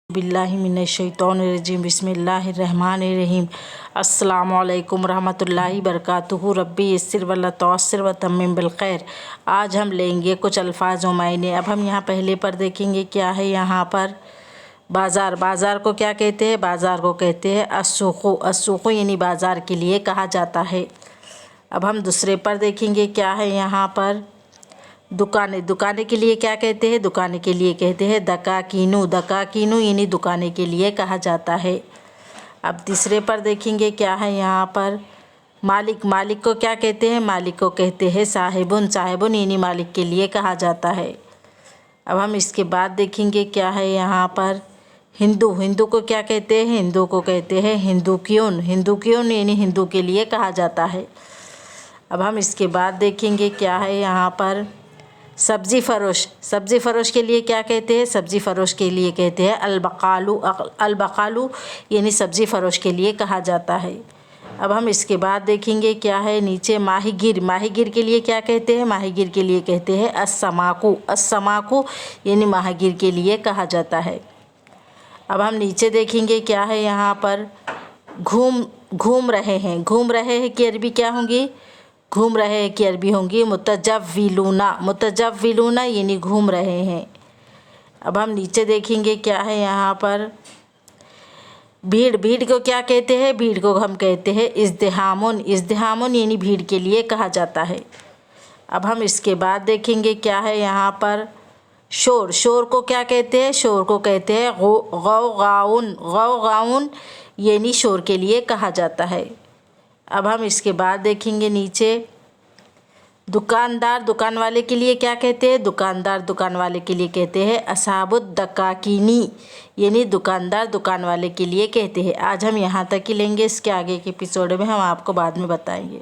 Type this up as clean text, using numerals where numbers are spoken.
बिल्लाहि मिनश्शैतानिर्रजीम बिस्मिल्लाहिर्रहमानिर्रहीम। अस्सलामुअलैकुम रहमतुल्लाहि बरकातुहू। रब्बी यस्सिर वला तुअस्सिर व तम्मिम बिलखैर। आज हम लेंगे कुछ अल्फाज व मायने। अब हम यहाँ पहले पर देखेंगे क्या है। यहाँ पर बाज़ार, बाज़ार को क्या कहते हैं? बाज़ार को कहते हैं अस्सूक़ु। अस्सूक़ु यानी बाज़ार के लिए कहा जाता है। अब हम दूसरे पर देखेंगे क्या है। यहाँ पर दुकानें, दुकानें के लिए क्या कहते हैं? दुकानें के लिए कहते हैं दकाकीनू। दकाकीनू यानी दुकानें के लिए कहा जाता है। अब तीसरे पर देखेंगे क्या है। यहाँ पर मालिक, मालिक को क्या कहते हैं? मालिक को कहते हैं साहिबुन। साहिबुन यानी मालिक के लिए कहा जाता है। अब हम इसके बाद देखेंगे क्या है। यहाँ पर हिंदू, हिंदू को क्या कहते हैं? हिंदू को कहते हैं हिंदुकियुन। हिंदुकियुन यानी हिंदू के लिए कहा जाता है। अब हम इसके बाद देखेंगे क्या है। यहाँ पर सब्ज़ी फ़रोश, सब्ज़ी फ़रोश के लिए क्या कहते हैं? सब्ज़ी फ़रोश के लिए कहते हैं अलबकालू। अलबकालू यानी सब्ज़ी फ़रोश के लिए कहा जाता है। अब हम इसके बाद देखेंगे क्या है। नीचे माहीगीर, माहीगीर के लिए क्या कहते हैं? माहीगीर के लिए कहते हैं अस्समाकू। अस्समाकू यानी माहीगीर के लिए कहा जाता है। अब हम नीचे देखेंगे क्या है। यहाँ पर घूम रहे हैं। घूम रहे हैं की अरबी क्या होंगी? घूम रहे हैं की अरबी होंगी मुतजव्विलूना। मुतजव्विलूना यानी घूम रहे हैं। अब हम नीचे देखेंगे क्या है। यहाँ पर भीड़, भीड़ को क्या कहते हैं? भीड़ को हम कहते हैं इज़्दिहामुन। इज़्दिहामुन यानी भीड़ के लिए कहा जाता है। अब हम इसके बाद देखेंगे क्या है। यहाँ पर शोर, शोर को क्या कहते हैं? शोर को कहते हैं गौगाउन। गौगाउन यानी शोर के लिए कहा जाता है। अब हम इसके बाद देखेंगे नीचे दुकानदार, दुकान वाले के लिए क्या कहते हैं? दुकानदार दुकान वाले के लिए कहते हैं असहाबुद दकाकीनी यानी दुकानदार दुकान वाले के लिए कहते हैं। आज हम यहाँ तक ही लेंगे। इसके आगे के एपिसोड में हम आपको बाद में बताएंगे।